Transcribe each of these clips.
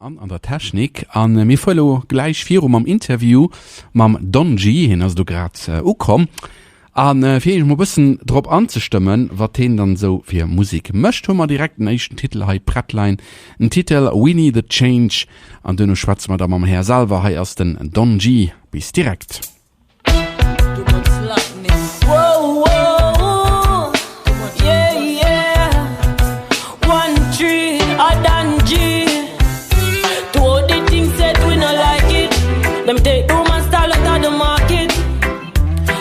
an der Technik an mir follow gleich 4 am Interview mam Donji hin as du grad kom an fir ich mo bisssen drop anzustimmen wat den dann so fir Musik mcht hummer direkt den nächsten Titel hai Brettlein en Titel We Need a Change an dünne Schwarz mat am Herr Salver hai aus den Donji bis direkt. Them take too much style out of the market.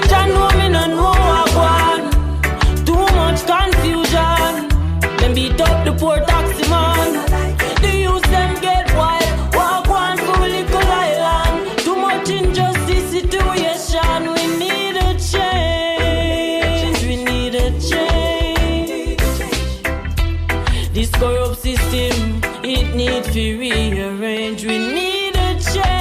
Jah know me no know what want. Too much confusion. Them beat up the poor taxi man. The youth them get wild. Walk one for little island. Too much injustice situation. We need a change. We need a change. This corrupt system, it needs to rearrange. We need a change.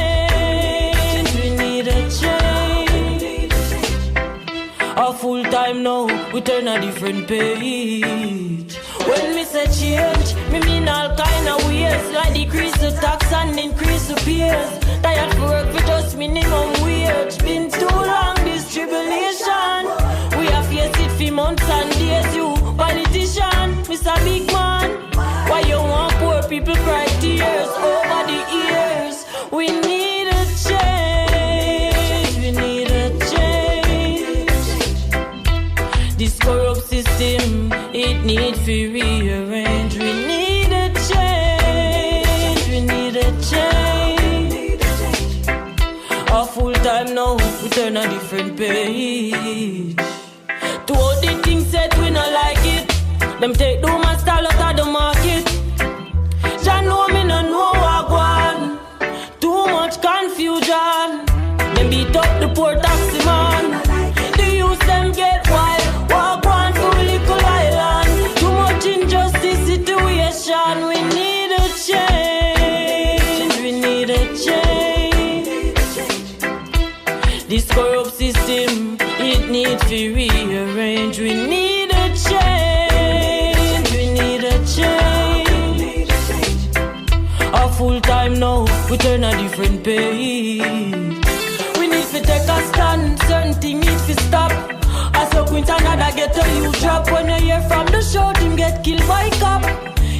A full time now, we turn a different page. When me say change, me mean all kind of ways. Like decrease the tax and increase the peers. Tired for work for just minimum wage. Been too long this tribulation. We have faced it for months and days. You politician, Mr. Big Man, why you want poor people cry tears over the years? We need a change. We need a change. This corrupt system, it needs to rearrange. We need a change. We need a change. A full time now, we turn a different page. To all the things said we not like it. Them take too much style out of the market. Jah know me no know what want. Too much confusion. Them beat up the poor taxi man. The youth them get wild. Walk one for little island. Too much injustice situation. We need a change. We need a change. This corrupt system, it needs to rearrange. We need a change. We need a change. A full time now, we turn a different page. We need to take a stand. Certain things need to stop. As a quint another get a you drop. When you hear from the shout, him get killed by cop.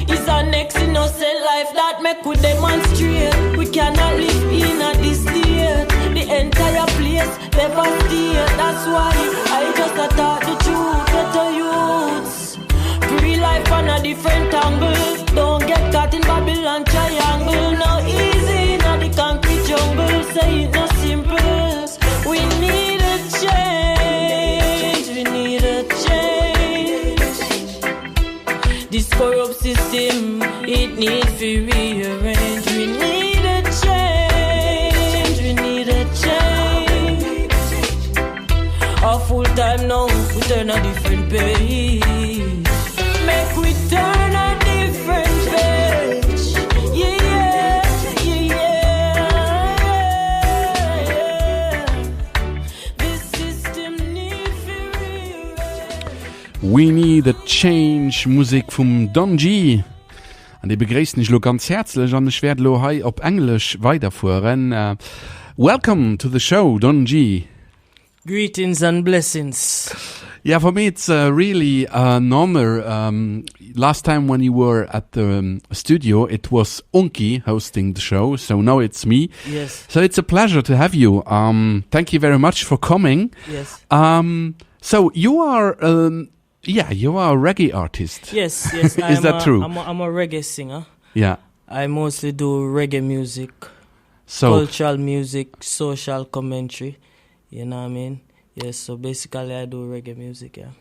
It's our next innocent life that make we demonstrate. We cannot live in a this state. The entire place devastate. That's why I just attack the truth. Better youths, free life on a different angle. Don't get caught in Babylon triangle. No easy, not the concrete jungle. Say it no simple. We need a change. We need a change. This corrupt system, it needs to rearrange. We need a change. We need a change. A full time now, we turn a different page. Make we turn a different page. Yeah, yeah, yeah, yeah. This system needs to rearrange. We Need a Change, Musik vom Donji. An die begrüßen ich lo ganz herzlich an ich werde lo hai op Englisch weiterfuhren. Welcome to the show, Donji. Greetings and blessings. Yeah, for me it's really an honor. Last time when you were at the studio, it was Unki hosting the show, so now it's me. Yes. So it's a pleasure to have you. Thank you very much for coming. Yes. So you are, you are a reggae artist. Yes. Is that true? I'm a reggae singer. Yeah. I mostly do reggae music, So cultural music, social commentary. You know what I mean? Yes, so basically I do reggae music, yeah.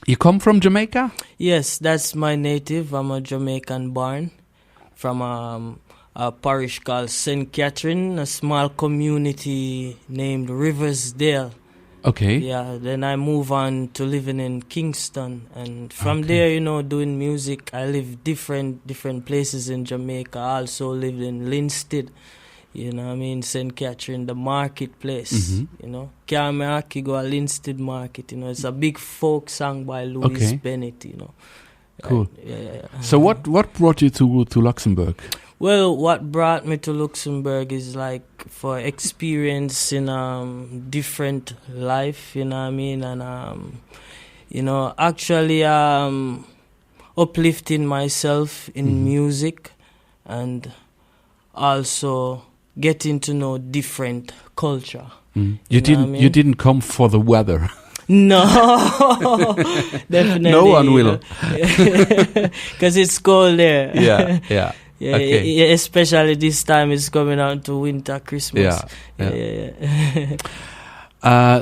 you come from Jamaica? Yes, that's my native. I'm a Jamaican born from a parish called St. Catherine, a small community named Riversdale. Okay. Yeah, then I move on to living in Kingston, and from there, you know, doing music. I live different places in Jamaica. I also lived in Linstead, you know what I mean, St. Catherine, the marketplace, you know. Kiameaki go a Linstead market, you know. It's a big folk song by Louis Bennett, you know. Cool. Yeah. So what brought you to Luxembourg? Well, what brought me to Luxembourg is like for experiencing different life, you know what I mean, and actually uplifting myself in music, and also getting to know different culture. You didn't come for the weather. No, definitely. No one will, because it's cold there. Yeah. Yeah, Okay. especially this time it's coming out to winter, Christmas. Yeah.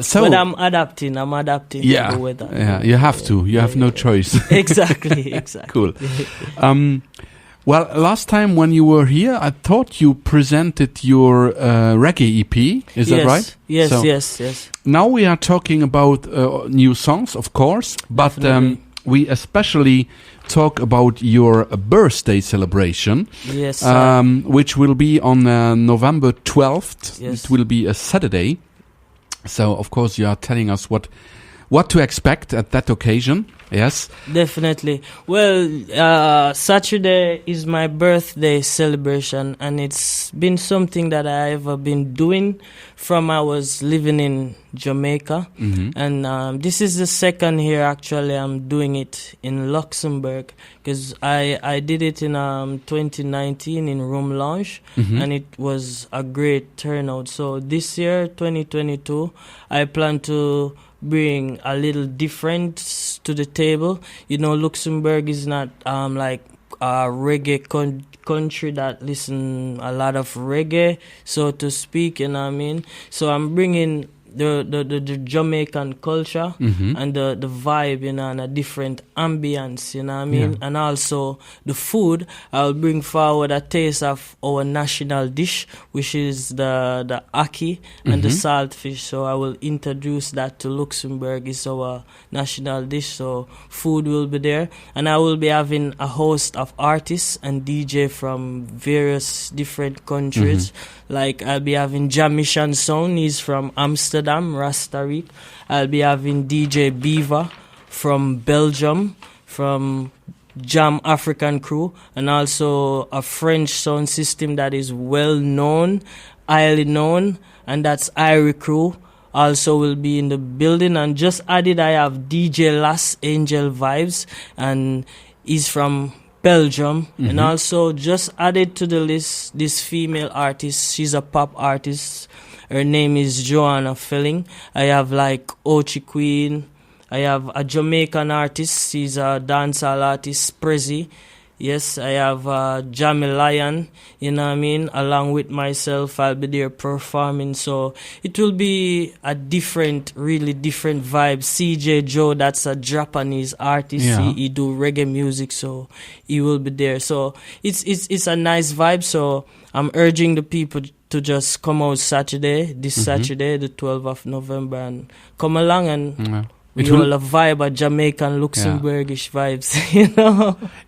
So, but I'm adapting to the weather. Yeah, you have to. You have no choice. Exactly. Cool. Well, last time when you were here, I thought you presented your reggae EP. Is that right? Yes. Now we are talking about new songs, of course, but we especially talk about your birthday celebration. Yes. Which will be on November 12th. Yes. It will be a Saturday. So, of course, you are telling us what to expect at that occasion. Yes? Definitely. Well, Saturday is my birthday celebration, and it's been something that I've been doing from I was living in Jamaica. And this is the second year, actually, I'm doing it in Luxembourg, because I did it in 2019 in Room Lounge, and it was a great turnout. So this year, 2022, I plan to bring a little difference to the table. Luxembourg is not like a reggae country that listen a lot of reggae, so to speak, you know what I mean? So I'm bringing the Jamaican culture and the vibe, and a different ambience, you know what I mean? And also the food, I'll bring forward a taste of our national dish, which is the ackee and the saltfish. So I will introduce that to Luxembourg. It's our national dish, so food will be there. And I will be having a host of artists and DJ from various different countries. Like I'll be having Jamaican Sound, he's from Amsterdam, Rastarik. I'll be having DJ Beaver from Belgium, from Jam African Crew, and also a French sound system that is well known, highly known, and that's Irie Crew. Also will be in the building. And just added, I have DJ Lass Angel Vibes, and he's from Belgium. And also just added to the list this female artist. She's a pop artist. Her name is Joanna Felling. I have like Ochi Queen. I have a Jamaican artist. She's a dancehall artist, Prezi. Yes, I have Jamie Lion, you know what I mean? Along with myself, I'll be there performing. So it will be a really different vibe. CJ Joe, that's a Japanese artist. Yeah. He do reggae music, so he will be there. So it's a nice vibe. So I'm urging the people to just come out Saturday, Saturday, the 12th of November, and come along and... We will vibe, a Jamaican, Luxembourgish vibes,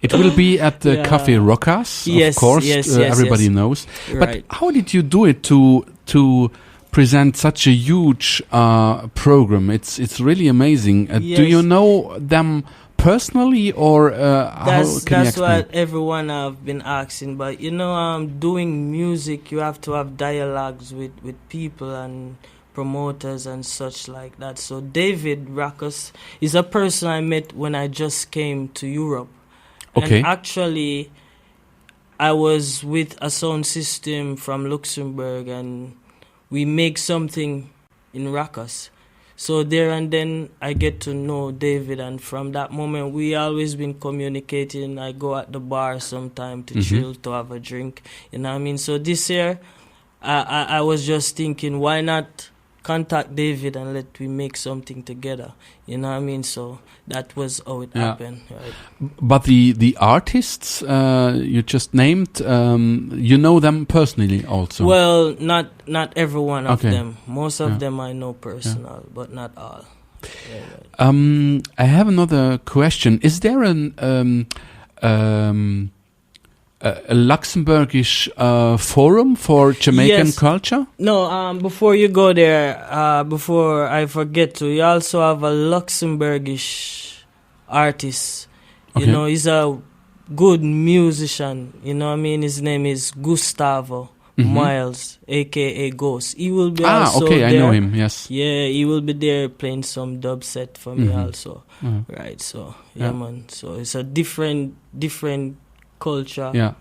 It will be at the Cafe Rocas, of course. Everybody knows. Right. But how did you do it to present such a huge program? It's really amazing. Do you know them personally, or how can you explain? That's what everyone have been asking. But doing music, you have to have dialogues with people and promoters and such like that. So David Rackus is a person I met when I just came to Europe. Okay. And actually, I was with a sound system from Luxembourg, and we make something in Rackus. So there and then I get to know David, and from that moment we always been communicating. I go at the bar sometime to chill, to have a drink, you know what I mean? So this year I was just thinking, why not contact David and let we make something together, you know what I mean? So that was how it happened, right? But the artists you just named, you know them personally also? Well, not every one of them. Most of them I know personal, but not all. Right. I have another question. Is there a Luxembourgish forum for Jamaican culture? No, before you go there, before I forget to, you also have a Luxembourgish artist. Okay. You know, he's a good musician. You know what I mean? His name is Gustavo Miles, aka Ghost. He will be also okay, there. I know him, yes. Yeah, he will be there playing some dub set for me also. Right, so, yeah, man. So it's a different culture,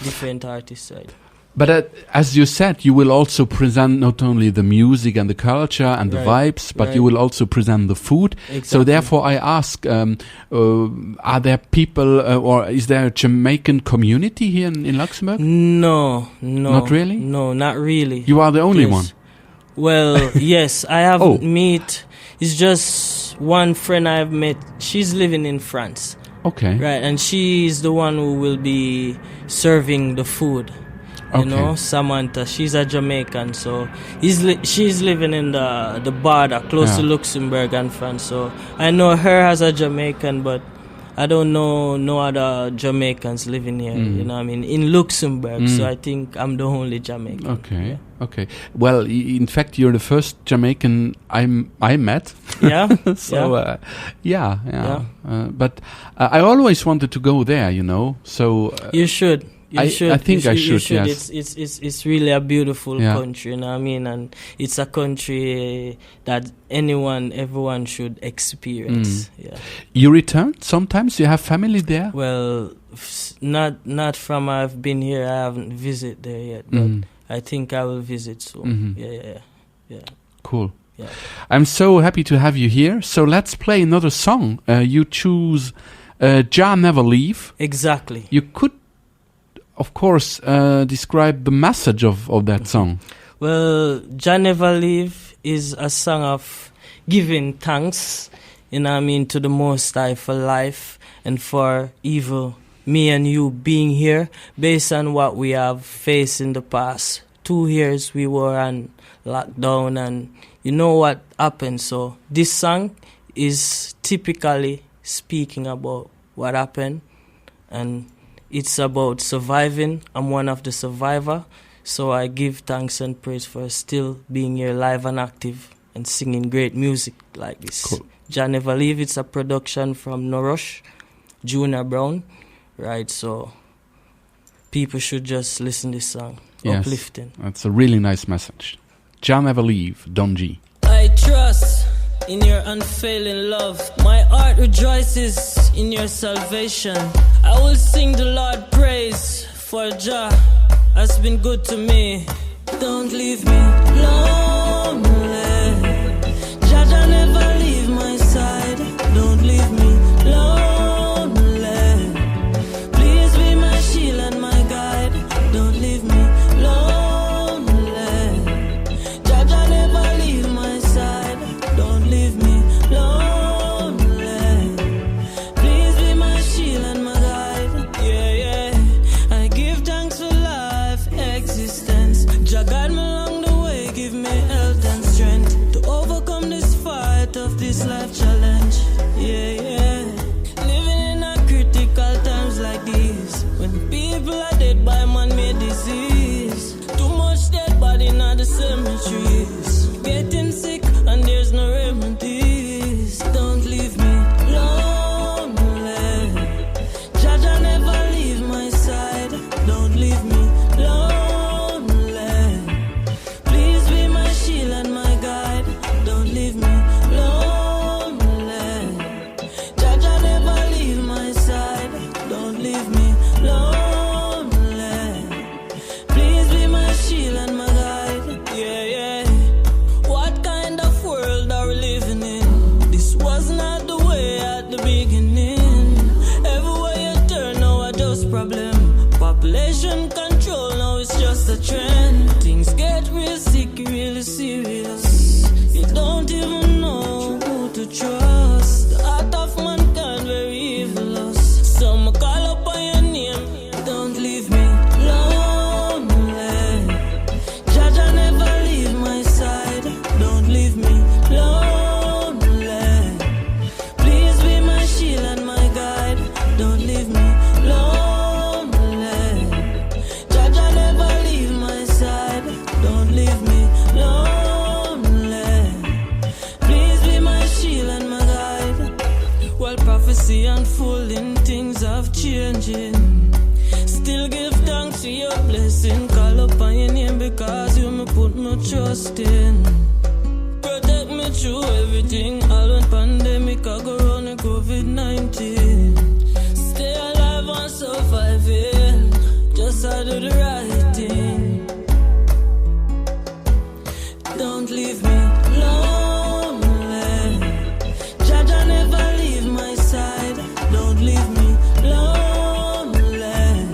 different artist side. But as you said, you will also present not only the music and the culture and the vibes, but you will also present the food. Exactly. So therefore I ask, are there people or is there a Jamaican community here in Luxembourg? No. Not really? No, not really. You are the only one? Well, yes, I have met. It's just one friend I have met. She's living in France. Okay. Right, and she's the one who will be serving the food. You know, Samantha, she's a Jamaican, so she's living in the border, close to Luxembourg and France. So I know her as a Jamaican, but I don't know no other Jamaicans living here, you know what I mean, in Luxembourg. So I think I'm the only Jamaican. Okay. Well, in fact, you're the first Jamaican I met. Yeah. So, but I always wanted to go there, you know, so... you should. I think I should. Yes. It's really a beautiful country, you know what I mean, and it's a country that everyone should experience. You return sometimes. You have family there. Well, not from I've been here. I haven't visited there yet, but I think I will visit soon. Yeah. Cool. Yeah. I'm so happy to have you here. So let's play another song. You choose Jah Never Leave. Exactly. You could, of course, describe the message of that song. Well, Jah Never Leave is a song of giving thanks, you know what I mean, to the Most High for life and for evil, me and you being here based on what we have faced in the past 2 years. We were on lockdown and you know what happened. So this song is typically speaking about what happened, and it's about surviving. I'm one of the survivor, so I give thanks and praise for still being here live and active and singing great music like this. Cool. Jah Never Leave, it's a production from Norush, Junior Brown, right? So people should just listen to this song. Yes, uplifting. That's a really nice message. Jah Never Leave, Don G. I trust in your unfailing love. My heart rejoices in your salvation. I will sing the Lord praise, for Jah has been good to me. Don't leave me lonely. Jah never leave my side. Don't leave me lonely. Please be my shield and my guide. Don't leave me lonely. Jah never leave my side. Don't leave me lonely. Please be my shield and my guide. Yeah. I give thanks for life, existence. Jah guide me along the way, give me health and strength to overcome this fight of this life challenge. Yeah. Living in a critical times like these, when people are dead by man-made disease. Too much dead body in the cemeteries. Getting sick and there's no remedies. Don't leave me lonely. Jah never leave my side. Don't leave me lonely. Please be my shield and my guide. Don't leave me lonely. Jah never leave my side. Don't leave me lonely. Please be my shield and my guide. Yeah. What kind of world are we living in? This was not the way at the beginning. Everywhere you turn, now I just problem. Population control, now it's just a trend. Things get real sick, really serious. You don't even know who to trust. The heart of mankind very evil. Some call up on your name. Don't leave me lonely. Jah never leave my side. Don't leave me lonely. Please be my shield and my guide. Don't leave me lonely. Jah never leave my side. Don't leave me lonely. Please be my shield and my guide. watching. Still give thanks for your blessing. Call up on your name because you me put my trust in. Protect me through everything. All when pandemic I go run a COVID-19. Stay alive and surviving. Just I do the right thing. Don't leave me lonely. Jah never leave my side. Don't leave me lonely.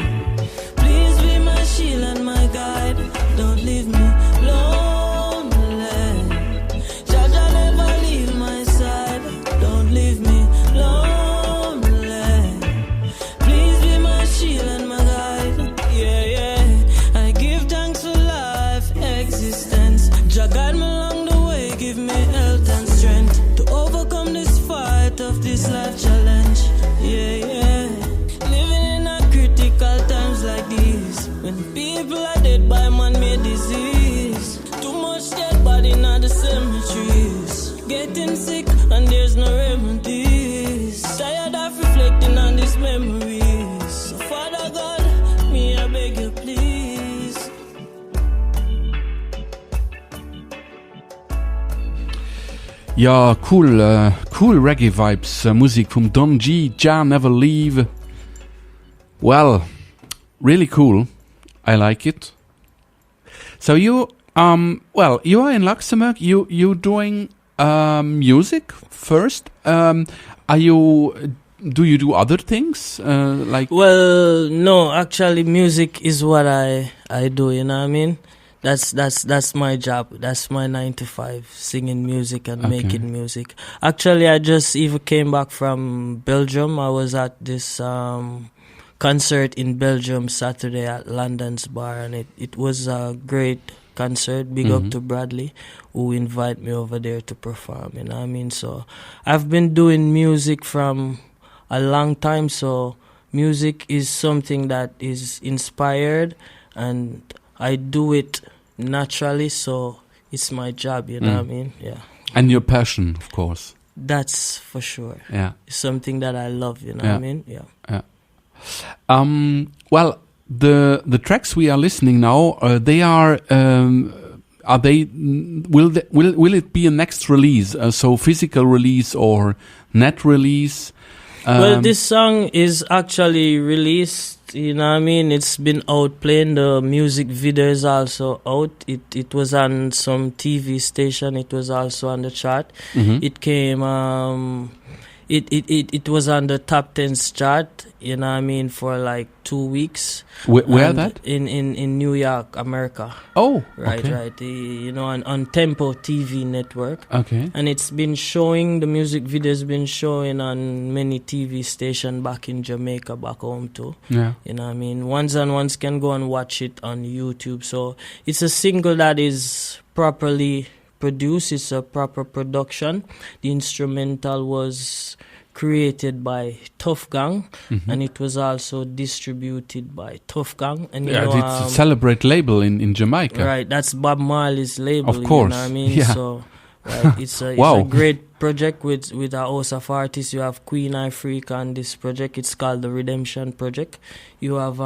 Please be my shield and my guide. Don't leave me lonely. Jah never leave my side. Don't leave me lonely. Please be my shield and my guide. Yeah, yeah. I give thanks for life, existence. Jah guide me along the way, give me health and strength to overcome this fight of this life challenge. Yeah, yeah. Living in a critical times like these, when people are dead by man-made disease. Too much dead body in the cemeteries. Getting sick and there's no remedies. Tired of reflecting on these memories. So Father God, me I beg you please. Ja, cool, cool Reggae Vibes, Musik vom Don G, Jah Never Leave. Well, really cool. I like it. So you, you are in Luxembourg. You doing music first? Do you do other things like? Well, no, actually, music is what I do. You know what I mean? That's my job. That's my 9 to 5, singing music and making music. Actually, I just even came back from Belgium. I was at this concert in Belgium Saturday at London's Bar, and it was a great concert. Big up to Bradley, who invited me over there to perform. You know what I mean? So I've been doing music from a long time. So music is something that is inspired, and I do it naturally, so it's my job, you know what I mean? Yeah. And your passion, of course. That's for sure. Yeah. It's something that I love, you know what I mean? Yeah. Yeah. Well, the tracks we are listening now, they are they will it be a next release? So physical release or net release? Well, this song is actually released, you know what I mean? It's been out playing. The music video is also out. It was on some TV station. It was also on the chart. It came, it was on the top 10s chart, you know what I mean, for like 2 weeks. Where that? In New York, America. Oh, right. You know, on Tempo TV network. Okay. And it's been showing, the music video has been showing on many TV stations back in Jamaica, back home too. Yeah. You know what I mean? Ones can go and watch it on YouTube. So it's a single that is properly produced. It's a proper production. The instrumental was created by Tough Gang, and it was also distributed by Tough Gang. And it's a Celebrate label in Jamaica. Right, that's Bob Marley's label. Of course, you know what I mean? Yeah. So right, it's a great project with a host of artists. You have Queen Ifrica on this project. It's called the Redemption Project. You have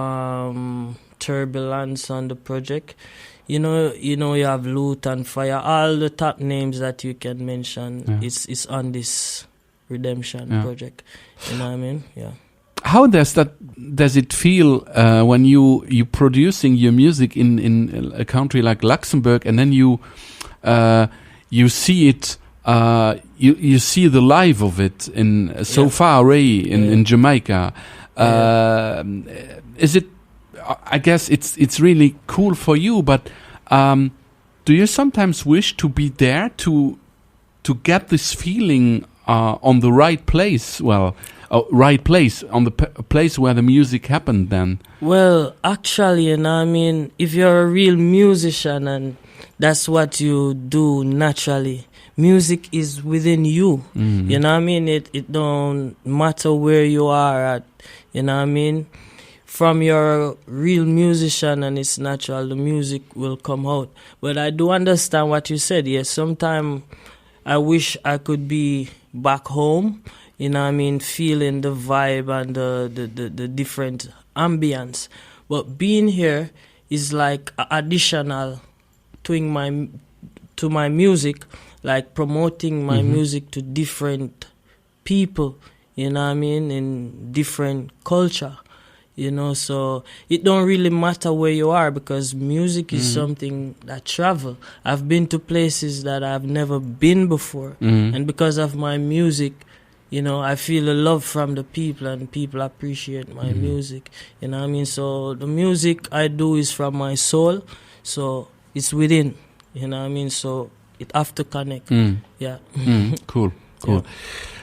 Turbulence on the project. You know, you have Loot and Fire. All the top names that you can mention, it's on this Redemption Project. You know what I mean? Yeah. How does it feel when you producing your music in a country like Luxembourg, and then you see it, you see the live of it in so far away in Jamaica? Is it? I guess it's really cool for you, but do you sometimes wish to be there to get this feeling on the right place? Well, right place, on the place where the music happened then? Well, actually, you know what I mean, if you're a real musician and that's what you do naturally, music is within you. You know what I mean? It don't matter where you are at, you know what I mean? From your real musician and it's natural, the music will come out. But I do understand what you said. Yes, sometimes I wish I could be back home, you know what I mean, feeling the vibe and the different ambience. But being here is like additional to my music, like promoting my music to different people, you know what I mean, in different culture. You know, so it don't really matter where you are because music is something that travel. I've been to places that I've never been before. And because of my music, you know, I feel the love from the people and people appreciate my music. You know what I mean? So the music I do is from my soul. So it's within, you know what I mean? So it have to connect. Yeah. Cool. Yeah.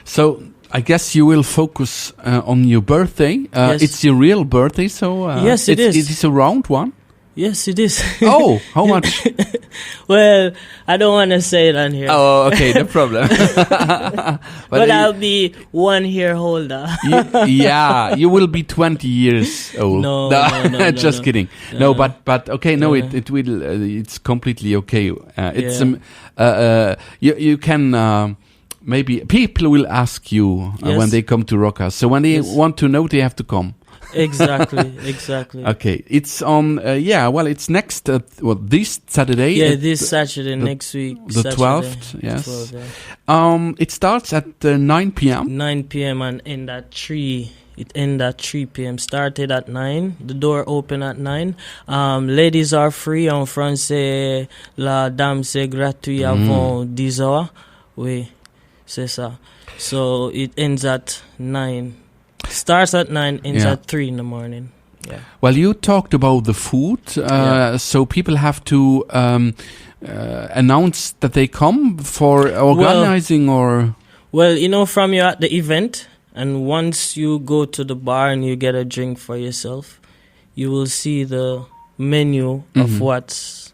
So I guess you will focus on your birthday. Yes. It's your real birthday, so yes, it is. It is a round one. Yes, it is. Oh, how much? Well, I don't want to say it on here. Oh, okay, no problem. but I'll be 1 year older. Yeah, you will be 20 years old. No, just kidding. No, but okay, no, it will. It's completely okay. It's you can. Maybe people will ask you when they come to Rockers. So when they want to know, they have to come. Exactly. Okay, it's on. It's next. This Saturday. Yeah, this Saturday next week. The 12th. Yes. 12th, yeah. It starts at 9 p.m. 9 p.m. and end at 3. It end at 3 p.m. Started at 9. The door open at 9. Ladies are free. En français, la dame c'est gratuit avant 10 heures. Oui. C'est ça. So it ends at 9. Starts at 9, ends at 3 in the morning. Yeah. Well, you talked about the food. So people have to announce that they come for organizing or... Well, you know, from you're at the event, and once you go to the bar and you get a drink for yourself, you will see the menu of what's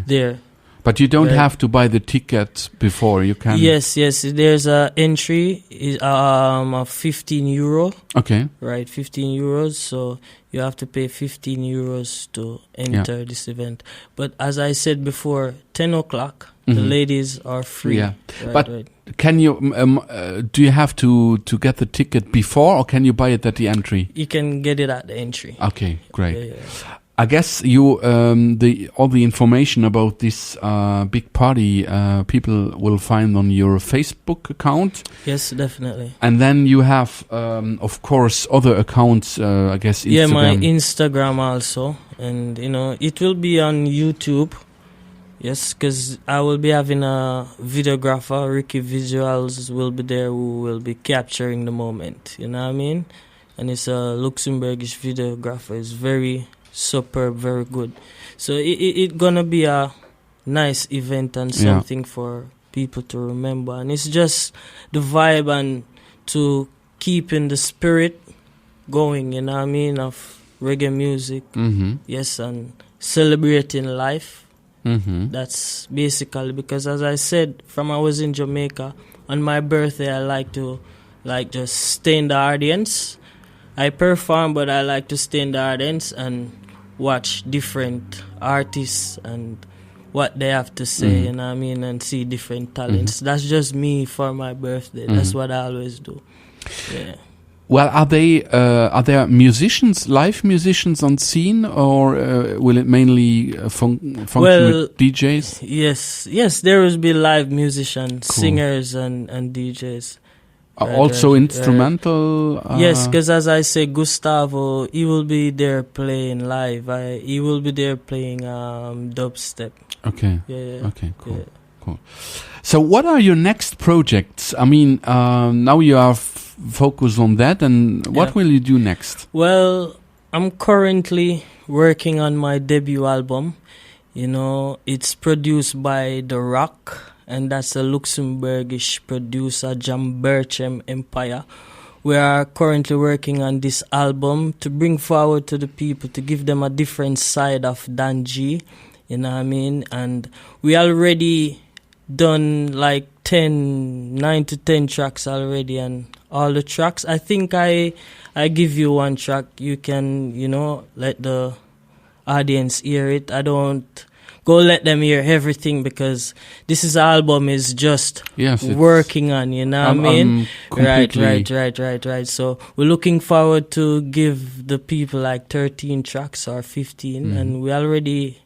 there. But you don't have to buy the ticket before. You can. Yes. There's a entry of 15 euro. Okay. Right, 15 euros. So you have to pay 15 euros to enter this event. But as I said before, 10 o'clock, the ladies are free. Yeah. Right, but can you? Do you have to get the ticket before, or can you buy it at the entry? You can get it at the entry. Okay, great. Yeah. I guess you all the information about this big party people will find on your Facebook account. Yes, definitely. And then you have, of course, other accounts. I guess Instagram. Yeah, my Instagram also, and you know it will be on YouTube. Yes, because I will be having a videographer. Ricky Visuals will be there, who will be capturing the moment. You know what I mean? And it's a Luxembourgish videographer. It's very superb, very good. So it gonna be a nice event and something for people to remember. And it's just the vibe and to keeping the spirit going, you know what I mean, of reggae music. Yes, and celebrating life. That's basically, because as I said, from I was in Jamaica, on my birthday I like to just stay in the audience. I perform, but I like to stay in the audience and watch different artists and what they have to say, you know what I mean, and see different talents. That's just me for my birthday. That's what I always do. Yeah. Well, are there musicians, live musicians on scene, or will it mainly function with DJs? Yes, there will be live musicians, singers, and DJs. Also instrumental? Yes, because as I say, Gustavo, he will be there playing live. He will be there playing dubstep. Okay. Yeah. Okay, cool. So what are your next projects? I mean, now you are focused on that, and what will you do next? Well, I'm currently working on my debut album. You know, it's produced by The Rock, and that's a Luxembourgish producer, Jamaican Empire. We are currently working on this album to bring forward to the people, to give them a different side of Dan G, you know what I mean? And we already done like 9 to 10 tracks already, and all the tracks, I think I give you one track, you can, let the audience hear it. I don't go let them hear everything, because this is album is just working on, you know what I mean? Right. So we're looking forward to give the people like 13 tracks or 15, and we already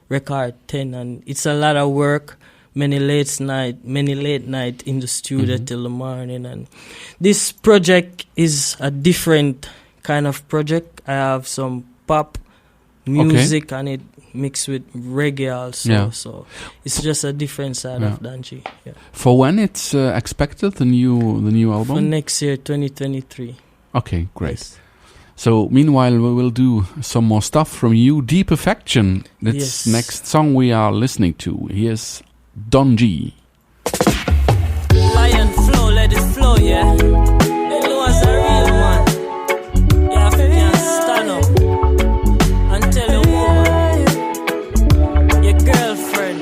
record 10, and it's a lot of work. Many late night in the studio till the morning. And this project is a different kind of project. I have some pop music and it mixed with reggae also. So it's just a different side of Danji. Yeah. For when it's expected, the new album? For next year, 2023. Okay, great. Yes. So meanwhile, we will do some more stuff from you. Deep Affection. That's next song we are listening to. Here's Don G. Lion flow, let it flow, yeah. It was a real one. Yeah, if you can stand up and tell your woman, your girlfriend,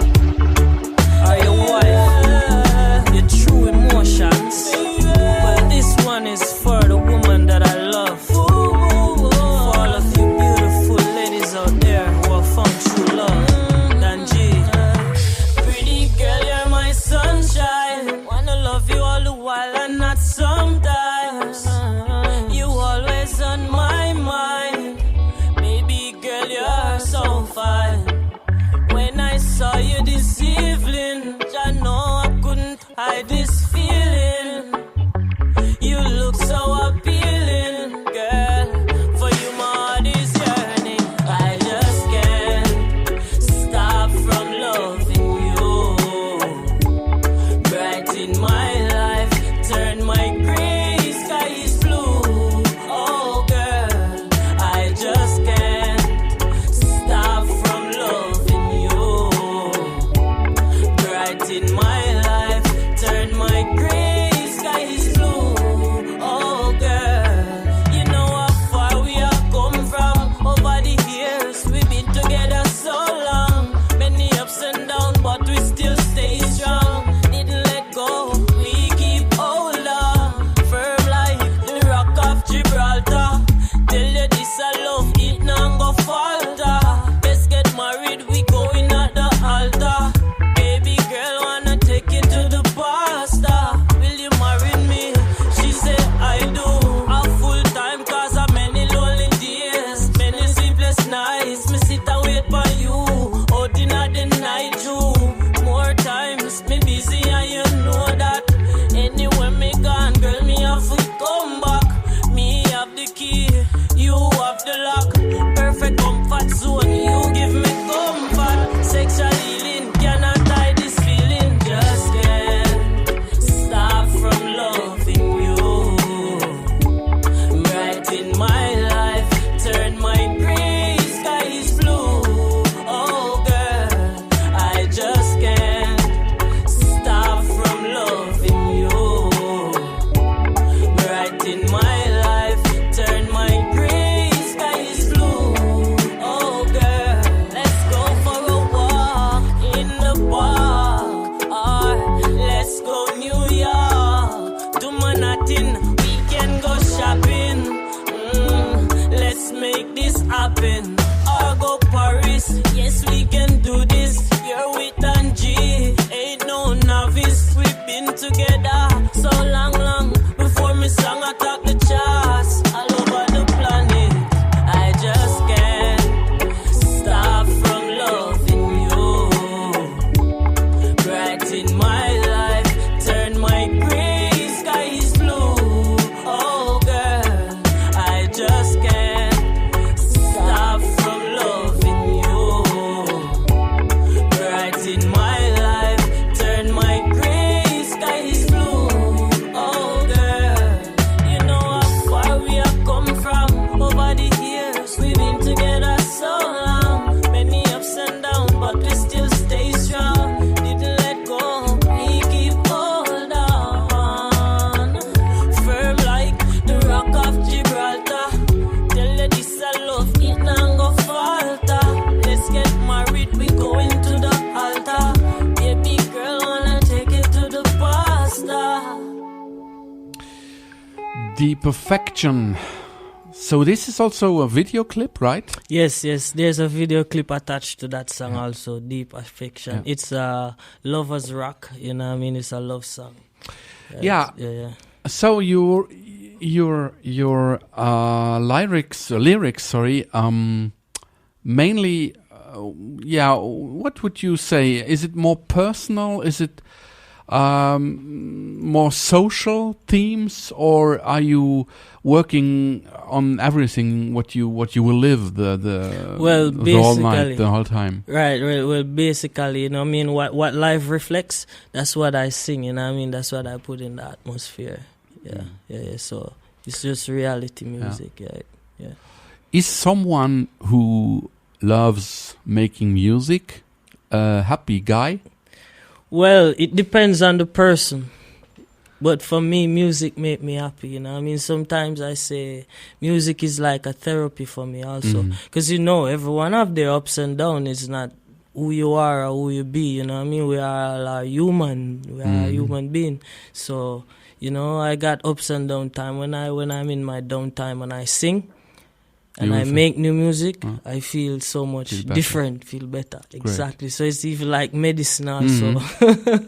or your wife, your true emotions. Well, this one is for the woman that I love. For all of you beautiful ladies out there who have found true love. Sunshine, wanna love you all the while and not sometimes. You always on my mind. Baby girl, you're so fine. When I saw you this evening, I know I couldn't hide this feeling. You look so appealing, girl. For you my heart is yearning. I just can't stop from loving you. In my life, turn my gray sky is blue. Oh girl, I just can't stop from loving you. Bright in my life, turn my gray sky is blue. Oh girl, you know how far we have come from. Over the years, we've been together so long. Many ups and downs, but we still stay strong. We keep hold on, firm like the rock of Gibraltar. Tell you this I love, it now go falter. Let's get married, we going at the altar. Baby girl, wanna take you to the pastor. Will you marry me? She said I do. A full time cause of many lonely days, many sleepless nights. Me sit and wait for you, out in the night too. More times, me busy and you know that. Anywhere me gone, girl, me have to come back. Me have the key, you have the lock. Perfect comfort zone, you give me comfort. Sexual healing, cannot hide this feeling. Just can't stop from loving you. Right in my life, turn my gray sky is blue. Oh girl, I just can't stop from loving you. Right in my life, turn my gray sky is blue. Oh girl, let's go for a walk in the park, or let's go New York to Manhattan. We can go shopping. Let's make this happen. Or go Paris. Yes, we can do this. You're with Angie, ain't no novice. We've been together so long before me song attack the charts all over the planet. I just can't stop from loving you. Bright in my life, turn my gray sky is blue. Oh girl, I just can't stop from loving you. Bright in my life, turn my gray sky is blue. Oh girl, you know how far we have come from. Over the years, we've been together so long. Many ups and downs, but we still stay strong. Didn't let go, we keep hold on. Firm like the rock of Gibraltar. Tell you this I love, it now go falter. Let's get married, we going to the altar. Baby girl, wanna take it to the pastor. Deep Affection. So this is also a video clip, right? Yes, there's a video clip attached to that song also, Deep Affection. Yeah. It's a Lover's Rock, you know what I mean? It's a love song. Yeah. So your lyrics, mainly, what would you say? Is it more personal? Is it more social themes, or are you working on everything what you will live the whole night, the whole time? Right. Well, basically, you know what I mean, what life reflects, that's what I sing, you know what I mean, that's what I put in the atmosphere. Yeah. So it's just reality music. Yeah. Is someone who loves making music a happy guy? Well, it depends on the person. But for me, music make me happy, you know. I mean, sometimes I say music is like a therapy for me also. Because, you know, everyone have their ups and downs. It's not who you are or who you be, you know what I mean? We are human. We are a human being. So, you know, I got ups and down time. When I'm in my downtime and I sing, and I make new music, I feel so much different, feel better. Exactly. Great. So it's even like medicine also.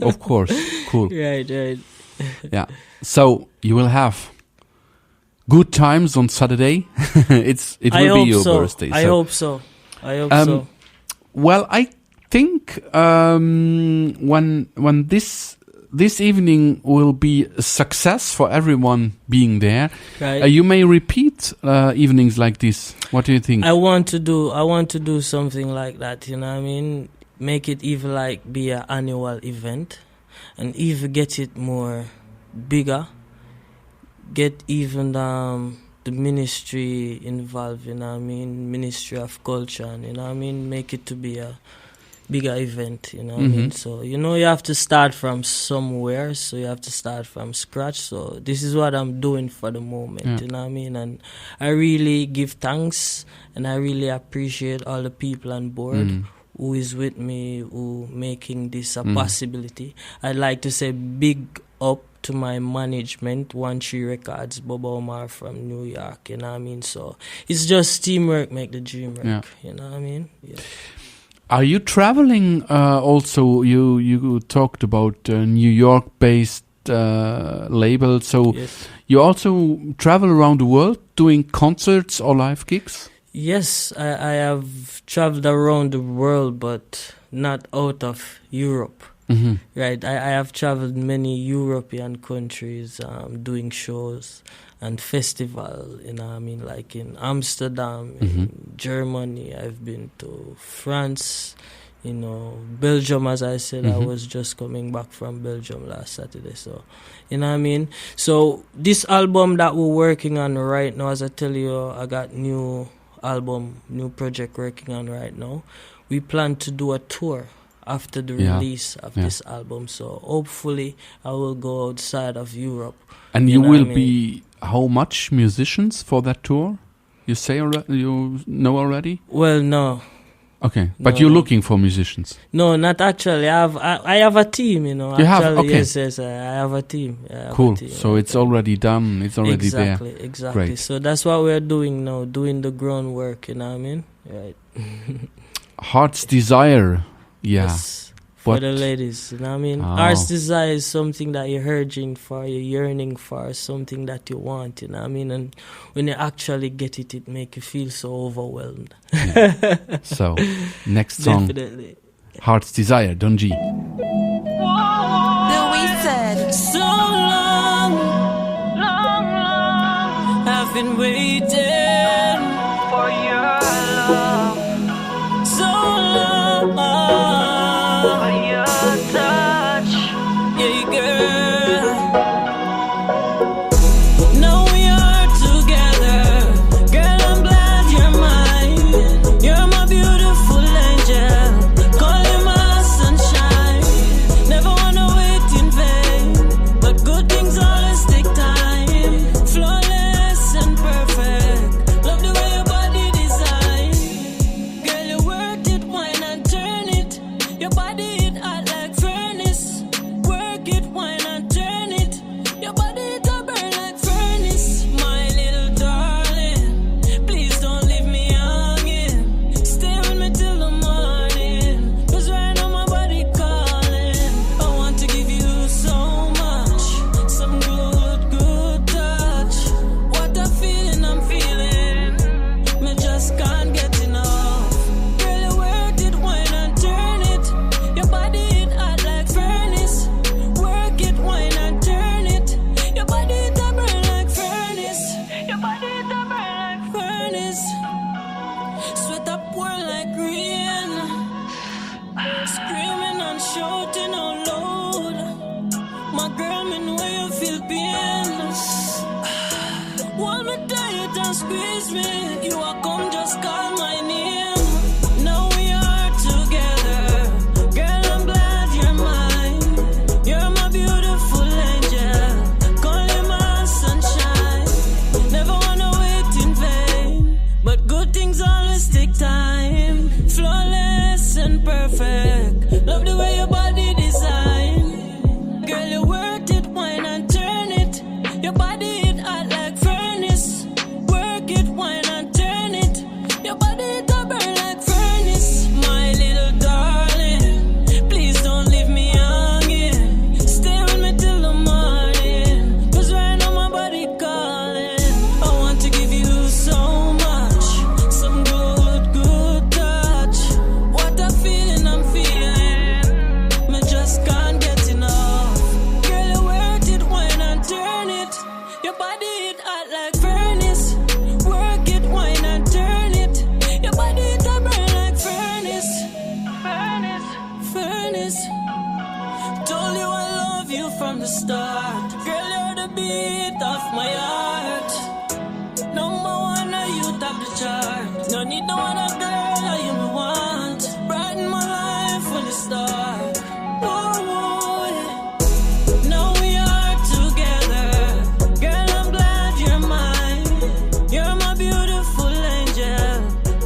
Of course. Cool. Right. Yeah. So you will have good times on Saturday. It will be your birthday. I hope so. Well, I think when this evening will be a success for everyone being there. Right. You may repeat evenings like this. What do you think? I want to do something like that, you know what I mean? Make it even like be an annual event, and even get it more bigger. Get even the ministry involved, you know what I mean? Ministry of Culture, and, you know what I mean? Make it to be a bigger event, you know what I mean? So, you know, you have to start from somewhere, so you have to start from scratch. So this is what I'm doing for the moment, you know what I mean? And I really give thanks, and I really appreciate all the people on board who is with me, who making this a possibility. I'd like to say big up to my management, 13 Records, Boba Omar from New York, you know what I mean? So it's just teamwork make the dream work, you know what I mean? Yeah. Are you traveling also? You talked about New York-based label, so you also travel around the world doing concerts or live gigs? Yes, I have traveled around the world, but not out of Europe. Right, I have traveled many European countries doing shows and festival, you know what I mean, like in Amsterdam, in Germany. I've been to France, you know, Belgium, as I said. I was just coming back from Belgium last Saturday, so, you know what I mean. So this album that we're working on right now, as I tell you, I got new project working on right now. We plan to do a tour after the release of this album, so hopefully I will go outside of Europe. And you will be how much musicians for that tour? You say already? You know already? Well, no. Okay, but you're looking for musicians? No, not actually. I have a team, you know. You have? Okay. Yes, I have a team. Cool. So it's already done. It's already there. Exactly. Great. So that's what we're doing now, doing the groundwork, you know what I mean? Right. Heart's Desire. Yeah. Yes, for the ladies, you know what I mean? Heart's Desire is something that you're urging for, you're yearning for, something that you want, you know what I mean? And when you actually get it, it makes you feel so overwhelmed. Yeah. So, next song. Definitely. Heart's Desire, Don G. The We Said. So long, I've been waiting for your love. So long. Your touch, yeah, girl. Now we are together, girl. I'm glad you're mine. You're my beautiful angel, calling my sunshine. Never wanna wait in vain, but good things always take time. Flawless and perfect. Love the way your body design. Girl, you work it, wine and turn it. Your body it hot like furnace. Work it, wine and turn it. Your body it a burn like furnace. My little darling, Screaming and shouting out loud. My girl, me know you feel pain. Hold me tight and squeeze me. You are come, just call my name. Now we are together. Girl, I'm glad you're mine. You're my beautiful angel. Call you my sunshine. Never wanna wait in vain. But good things always take time. Flawless and perfect. Love the way your body design. Girl, you worth it, wine and turn it. Your body it hot like furnace. Work it, wine and turn it. Your body it a burn like furnace. My little darling, please don't leave me hanging. Stay with me till the morning. 'Cause right now my body calling. I want to give you so much. Some good, good touch. What a feeling I'm feeling. Me just can't get enough. Girl, you worth it, wine and turn it. Your body it hot like furnace. Work it, wine and turn it. Your body it a burn like furnace. Furnace, furnace. Told you I love you from the start. Girl, you're the beat of my heart. Number one, now you top the chart. No need no other girl, now you me want. Brighten my life when you start. Oh, oh, yeah. Now we are together. Girl, I'm glad you're mine. You're my beautiful angel.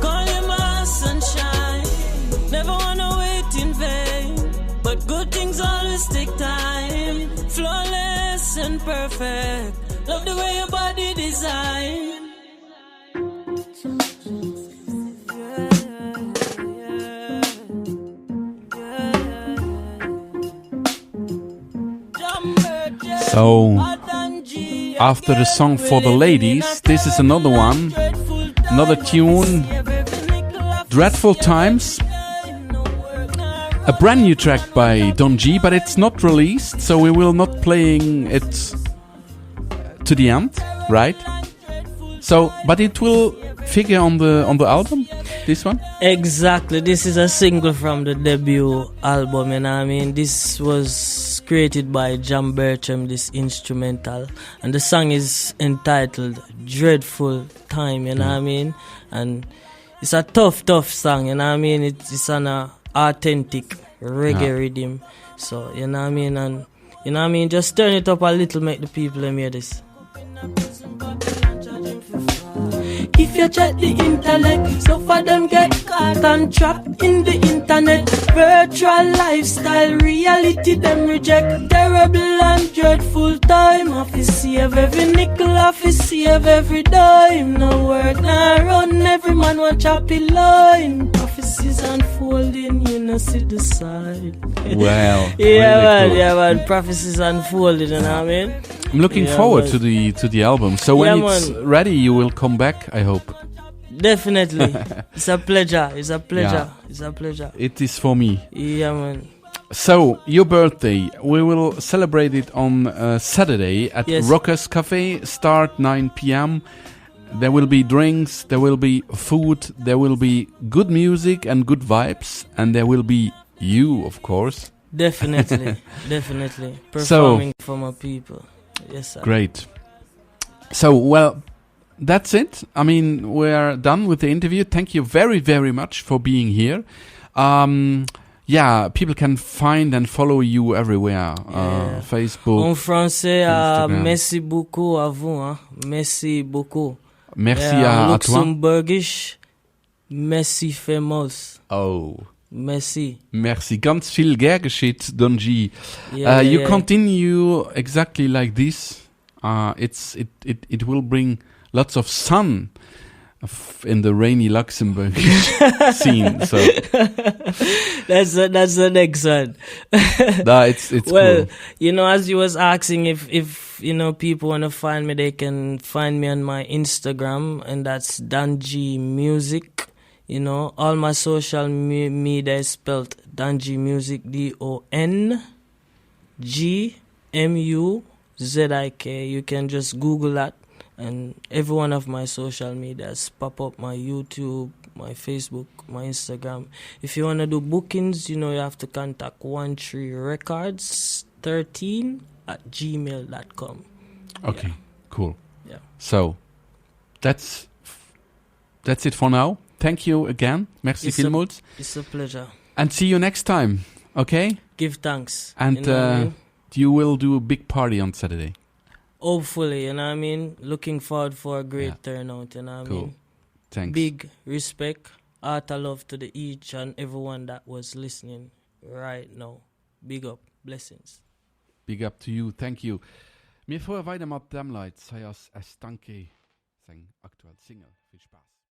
Call you my sunshine. Never wanna wait in vain. But good things always take time. Flawless and perfect. Love the way your body design. So, after the song for the ladies, this is another one, another tune, Dreadful Times, a brand new track by Don G, but it's not released, so we will not playing it to the end, right? So, but it will figure on the album, this one? Exactly, this is a single from the debut album, you know what I mean? This was created by John Bertram, this instrumental, and the song is entitled Dreadful Time, you know what I mean? And it's a tough song, you know what I mean? It's an authentic reggae rhythm, so you know what I mean? And you know what I mean? Just turn it up a little, make the people hear this. If you check the internet, so for them get caught and trapped in the internet. Virtual lifestyle, reality them reject. Terrible and dreadful time. Have to save every nickel, have to save every dime. No word, no run, every man want choppy line. Prophecies unfolding, you know see the side. Well, yeah, really man, cool. man, prophecies unfolding, you know what I mean? I'm looking forward to the album. So when it's man. ready, you will come back, I hope. Definitely. It's a pleasure. It's a pleasure. Yeah. It's a pleasure. It is for me. Yeah, man. So, your birthday, we will celebrate it on Saturday at Rockers Cafe, start 9 p.m. There will be drinks, there will be food, there will be good music and good vibes, and there will be you, of course. Definitely, definitely. Performing for my people. Yes, sir. Great. So, well, that's it. I mean, we're done with the interview. Thank you very, very much for being here. Yeah, people can find and follow you everywhere. Facebook. En français, merci beaucoup à vous. Hein. Merci beaucoup. Merci à toi. Luxembourgisch, merci famous. Oh. Merci. Merci. Ganz viel gern geschieht, Don G. You continue exactly like this. It will bring lots of sun in the rainy Luxembourg scene. So that's the next one. It's well, cool. You know, as you was asking if you know people want to find me, they can find me on my Instagram, and that's Danji Music. You know, all my social media is spelled Danji Music, DONGMUZIK. You can just Google that, and every one of my social medias pop up. My YouTube, my Facebook, my Instagram. If you want to do bookings, you have to contact 13records13@gmail.com. Okay, cool. Yeah. So, that's it for now. Thank you again. Merci vielmals. It's a pleasure. And see you next time, okay? Give thanks. And you will do a big party on Saturday. Hopefully, looking forward for a great turnout, Cool. Thanks. Big respect, heart of love to each and everyone that was listening right now. Big up, blessings. Big up to you, thank you. Mir vorher weiter mit dem Leid, sei es Danke, sein aktuell Single. Viel Spaß.